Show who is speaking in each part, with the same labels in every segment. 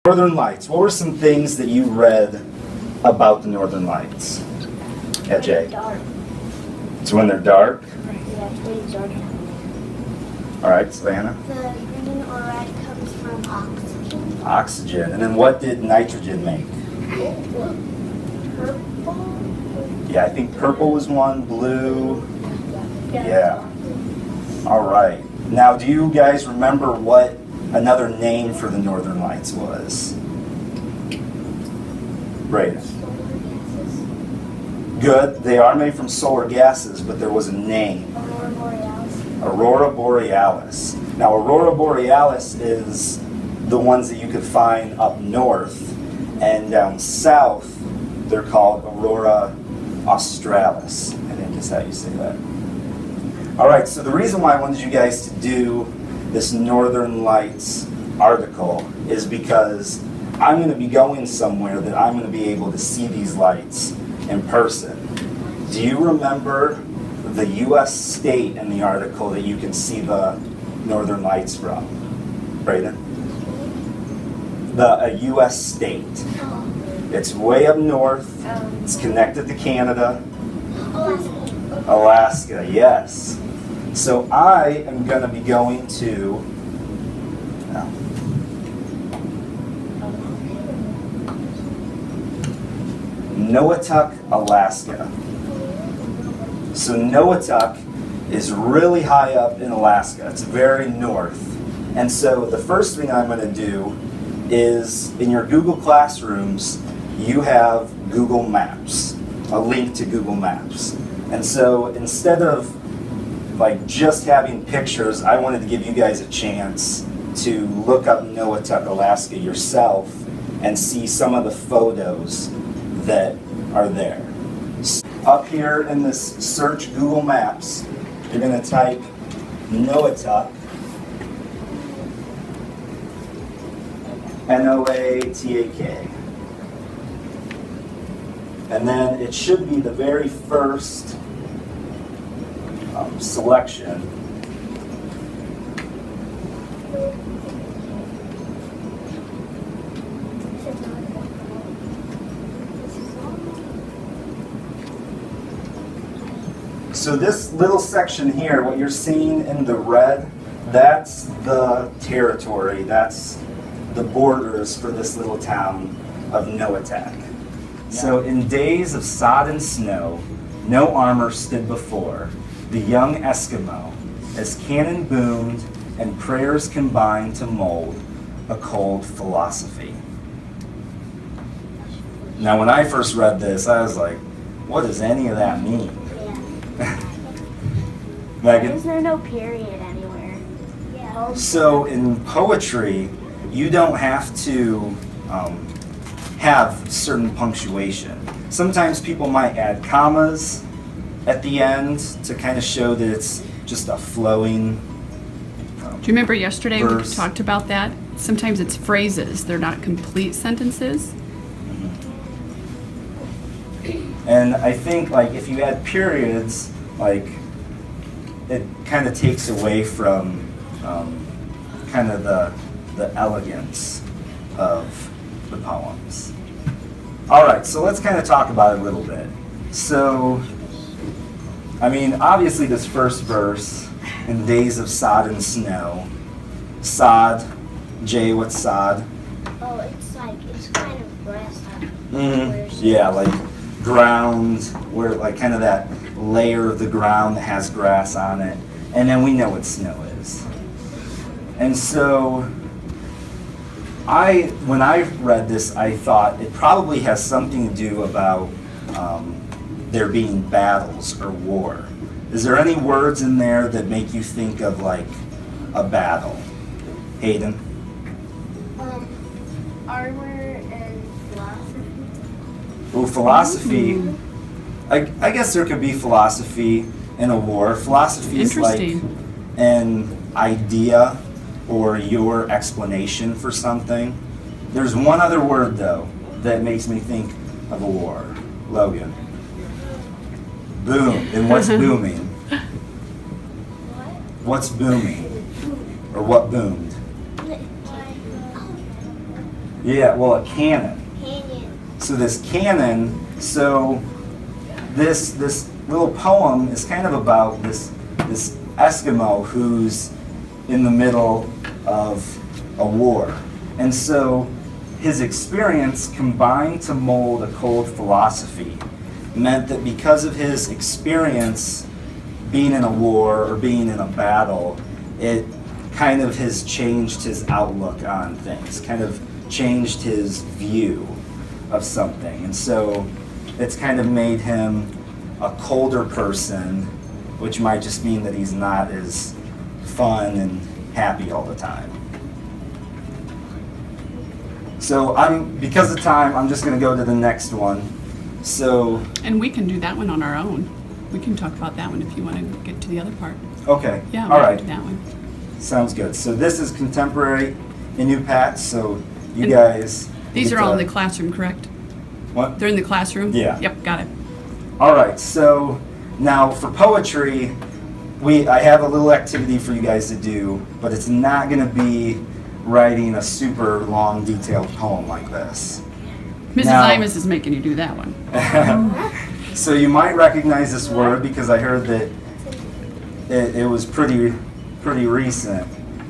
Speaker 1: Northern Lights. What were some things that you read about the Northern Lights? Yeah, Jay.
Speaker 2: Dark.
Speaker 1: It's when they're dark.
Speaker 2: Yeah, it's when it's dark.
Speaker 1: All right, Savannah.
Speaker 2: The green or red comes from oxygen.
Speaker 1: Oxygen. And then what did nitrogen make?
Speaker 2: Purple.
Speaker 1: Yeah, I think purple was one, blue. Yeah. All right. Now, do you guys remember what another name for the Northern Lights was? Right. Good. They are made from solar gases, but there was a name.
Speaker 2: Aurora Borealis.
Speaker 1: Aurora Borealis. Now, Aurora Borealis is the ones that you could find up north, and down south, they're called Aurora Australis. I think is how you say that. All right, so the reason why I wanted you guys to do this Northern Lights article is because I'm going to be going somewhere that I'm going to be able to see these lights in person. Do you remember the U.S. state in the article that you can see the Northern Lights from? Brayden? A U.S. state. It's way up north. It's connected to Canada. Alaska, yes. So I am going to be going to Noatak, Alaska. So Noatak is really high up in Alaska. It's very north. And so the first thing I'm going to do is in your Google Classrooms, you have Google Maps, a link to Google Maps. And so instead of like just having pictures, I wanted to give you guys a chance to look up Noatak, Alaska yourself and see some of the photos that are there. Up here in this search Google Maps, you're going to type Noatak, Noatak. And then it should be the very first selection. So this little section here, what you're seeing in the red, that's the territory, that's the borders for this little town of Noatak. So in days of sod and snow, no armor stood before the young Eskimo, as cannon boomed and prayers combined to mold a cold philosophy. Now when I first read this, I was like, what does any of that mean? Megan?
Speaker 2: Is there no period anywhere? Yeah.
Speaker 1: So in poetry, you don't have to have certain punctuation. Sometimes people might add commas at the end to kind of show that it's just a flowing
Speaker 3: Do you remember yesterday
Speaker 1: verse.
Speaker 3: we talked about that? Sometimes it's phrases, they're not complete sentences.
Speaker 1: And I think like if you add periods, like it kind of takes away from kind of the elegance of the poems. All right, so let's kind of talk about it a little bit. So, I mean, obviously this first verse, in days of sod and snow, sod, Jay, what's sod?
Speaker 2: Oh, it's kind of grass.
Speaker 1: Yeah, like ground, where like kind of that layer of the ground that has grass on it. And then we know what snow is. And so when I read this, I thought it probably has something to do about there being battles or war. Is there any words in there that make you think of like a battle? Hayden?
Speaker 2: Armor and philosophy.
Speaker 1: Well, philosophy, I guess there could be philosophy in a war. Philosophy is like
Speaker 3: Interesting.
Speaker 1: an idea or your explanation for something. There's one other word, though, that makes me think of a war. Logan. Boom. And what's booming? What's booming? Or what boomed? Yeah, well, a cannon.
Speaker 2: Canyon.
Speaker 1: So this cannon, so this little poem is kind of about this Eskimo who's in the middle of a war. And so his experience combined to mold a cold philosophy meant that because of his experience being in a war or being in a battle, it kind of has changed his outlook on things, kind of changed his view of something. And so it's kind of made him a colder person, which might just mean that he's not as fun and happy all the time. So because of time, I'm just gonna go to the next one. So,
Speaker 3: And we can do that one on our own. We can talk about that one if you want to get to the other part.
Speaker 1: okay,
Speaker 3: Yeah,
Speaker 1: all
Speaker 3: we
Speaker 1: right,
Speaker 3: can do that one.
Speaker 1: sounds good. So this is contemporary Inupiat, so you
Speaker 3: And
Speaker 1: guys.
Speaker 3: These
Speaker 1: get
Speaker 3: are all in
Speaker 1: to-
Speaker 3: the classroom, correct?
Speaker 1: What?
Speaker 3: They're in the classroom?
Speaker 1: Yeah.
Speaker 3: Yep, got it.
Speaker 1: All right, so now for poetry, I have a little activity for you guys to do, but it's not going to be writing a super long, detailed poem like this.
Speaker 3: Mrs.
Speaker 1: Now-
Speaker 3: Imus is making you do that one.
Speaker 1: So you might recognize this word because I heard that it was pretty recent.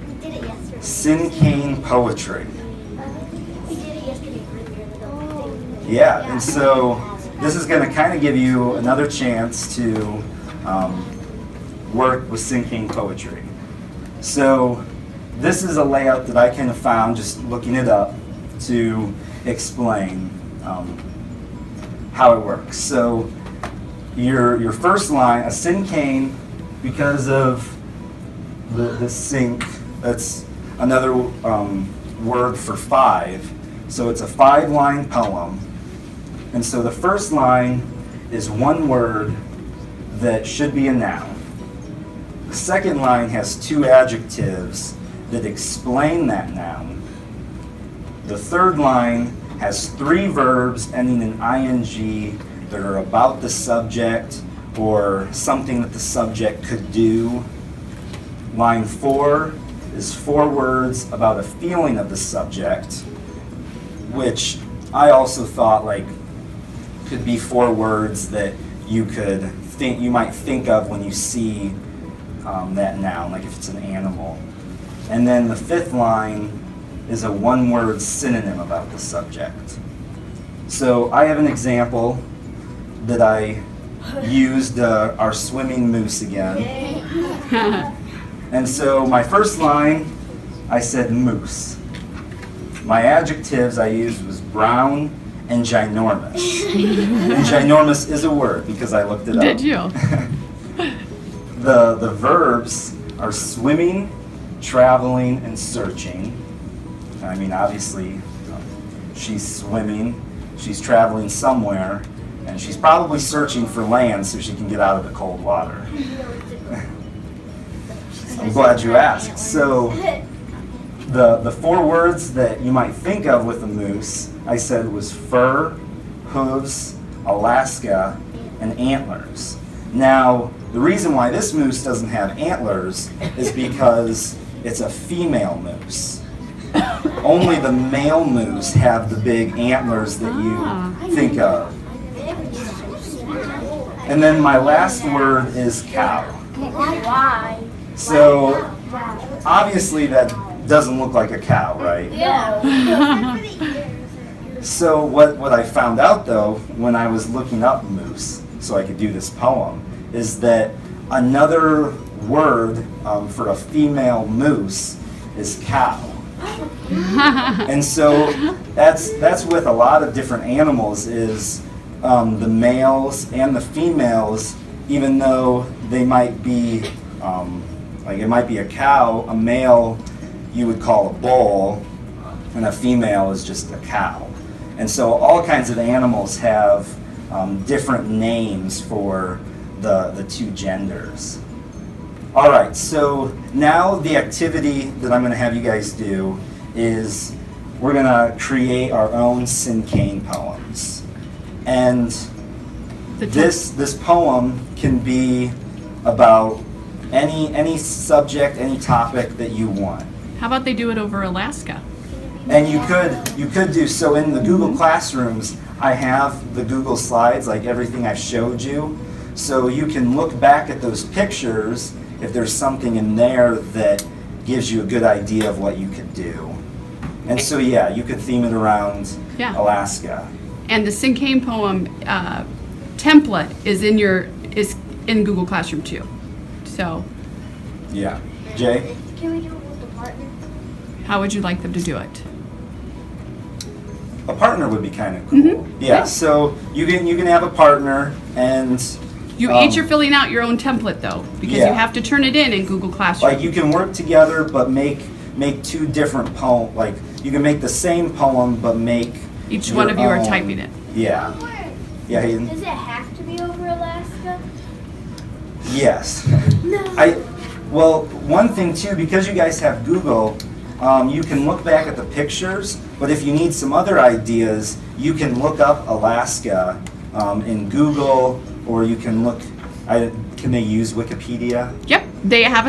Speaker 2: We did it yesterday.
Speaker 1: Sinkane poetry.
Speaker 2: We did it yesterday earlier.
Speaker 1: Yeah, and so this is going to kind of give you another chance to work with Sinkane poetry. So this is a layout that I kind of found just looking it up to explain how it works. So your first line, a Sinkane, because of the sink, that's another word for five. So it's a 5-line poem. And so the first line is one word that should be a noun. The second line has 2 adjectives that explain that noun. The third line has 3 verbs ending in ing that are about the subject or something that the subject could do. Line 4 is 4 words about a feeling of the subject, which I also thought could be 4 words that you might think of when you see that noun, like if it's an animal. And then the 5th line is a 1-word synonym about the subject. So I have an example that I used our swimming moose again. And so my first line, I said moose. My adjectives I used was brown and ginormous. And ginormous is a word because I looked it up.
Speaker 3: Did you?
Speaker 1: The verbs are swimming, traveling, and searching. I mean, obviously, she's swimming, she's traveling somewhere, and she's probably searching for land so she can get out of the cold water. I'm glad you asked. So, the 4 words that you might think of with a moose, I said was fur, hooves, Alaska, and antlers. Now, the reason why this moose doesn't have antlers is because it's a female moose. Only the male moose have the big antlers that you think of. And then my last word is cow.
Speaker 2: Why?
Speaker 1: So, obviously that doesn't look like a cow, right?
Speaker 2: Yeah.
Speaker 1: So what I found out though, when I was looking up moose, so I could do this poem, is that another word for a female moose is cow. And so that's with a lot of different animals is the males and the females, even though they might be, like it might be a cow, a male you would call a bull, and a female is just a cow. And so all kinds of animals have different names for the 2 genders. All right, so now the activity that I'm going to have you guys do is we're going to create our own Sinkane poems. And this poem can be about any subject, any topic that you want.
Speaker 3: How about they do it over Alaska?
Speaker 1: And you could do, so in the Google Classrooms, I have the Google Slides, like everything I showed you. So you can look back at those pictures if there's something in there that gives you a good idea of what you could do. And so yeah, you could theme it around
Speaker 3: Yeah.
Speaker 1: Alaska.
Speaker 3: And the Cinquain poem template is in Google Classroom too. So
Speaker 1: Yeah. Jay?
Speaker 2: Can we do it with the partner?
Speaker 3: how would you like them to do it?
Speaker 1: A partner would be kind of cool.
Speaker 3: Mhm.
Speaker 1: Yeah,
Speaker 3: Yeah.
Speaker 1: so you can have a partner and
Speaker 3: You each are filling out your own template though, because
Speaker 1: Yeah.
Speaker 3: you have to turn it in Google Classroom.
Speaker 1: like you can work together but make two different poems. Like you can make the same poem but make
Speaker 3: Each
Speaker 1: your
Speaker 3: one of you are
Speaker 1: own-
Speaker 3: typing it.
Speaker 1: Yeah. Yeah, Hayden?
Speaker 2: Does it have to be over Alaska?
Speaker 1: Yes.
Speaker 2: No.
Speaker 1: Well, one thing too, because you guys have Google, you can look back at the pictures, but if you need some other ideas, you can look up Alaska in Google, or you can look, can they use Wikipedia?
Speaker 3: Yep, they have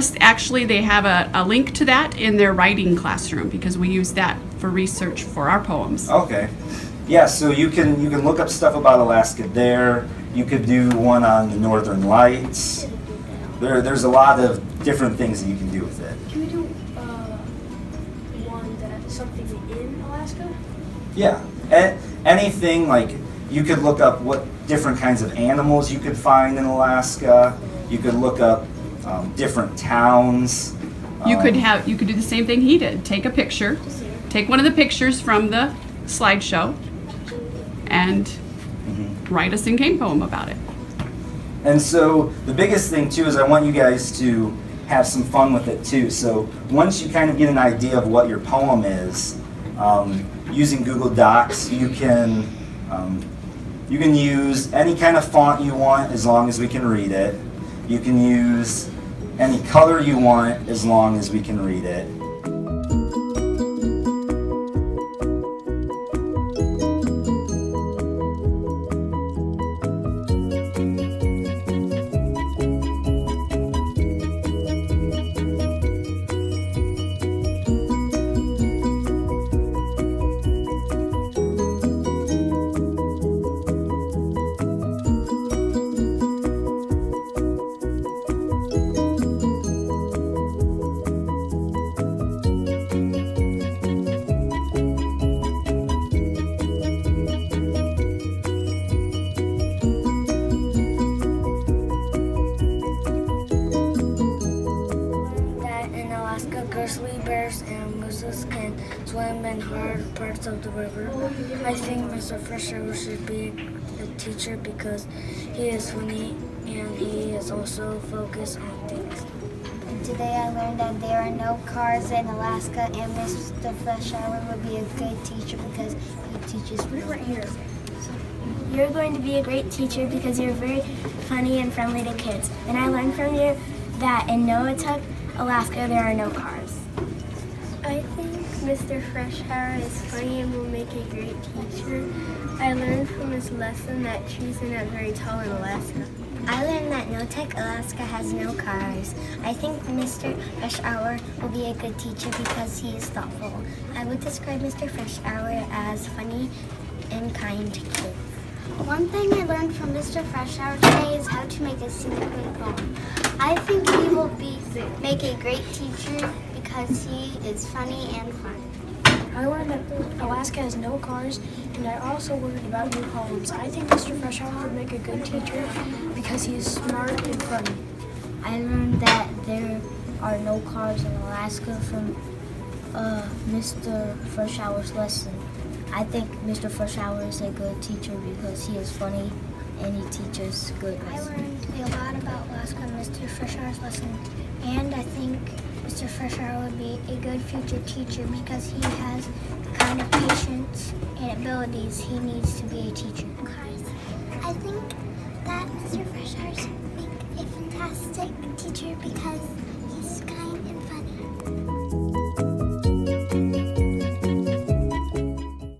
Speaker 3: a link to that in their writing classroom because we use that for research for our poems.
Speaker 1: Okay. Yeah, so you can look up stuff about Alaska there. You could do one on the Northern Lights. There's a lot of different things that you can do with it.
Speaker 2: Can we do one that something in Alaska?
Speaker 1: Yeah, anything like you could look up what different kinds of animals you could find in Alaska. You could look up different towns.
Speaker 3: You could do the same thing he did. Take a picture, take one of the pictures from the slideshow, and write a Cinquain poem about it.
Speaker 1: And so the biggest thing too is I want you guys to have some fun with it too. So once you kind of get an idea of what your poem is, using Google Docs, you can use any kind of font you want as long as we can read it. You can use any color you want as long as we can read it.
Speaker 2: That in Alaska, grizzly bears and mooses can swim in hard parts of the river. I think Mr. Freshour should be a teacher because he is funny and he is also focused on things.
Speaker 4: Today I learned that there are no cars in Alaska, and Mr. Freshour would be a good teacher because he teaches me right here.
Speaker 5: You're going to be a great teacher because you're very funny and friendly to kids. And I learned from you that in Noatuk, Alaska, there are no cars.
Speaker 6: I think Mr. Freshour is funny and will make a great teacher. I learned from his lesson that trees are not very tall in Alaska.
Speaker 4: I learned that Noatuk, Alaska has no cars. I think Mr. Freshour will be a good teacher because he is thoughtful. I would describe Mr. Freshour as funny and kind to kids.
Speaker 2: One thing I learned from Mr. Freshour today is how to make a Cinquain poem. I think he will make a great teacher because he is funny and fun.
Speaker 5: I learned that Alaska has no cars, and I also learned about new poems. I think Mr. Freshour would make a good teacher because he is smart and funny.
Speaker 4: I learned that there are no cars in Alaska from Mr. Freshour's lesson. I think Mr. Freshour is a good teacher because he is funny and he teaches good
Speaker 2: I
Speaker 4: lessons.
Speaker 2: learned a lot about Alaska in Mr. Freshour's lesson, and I think Mr. Freshour would be a good future teacher because he has the kind of patience and abilities he needs to be a teacher.
Speaker 7: I think that Mr. Freshour should make a fantastic teacher because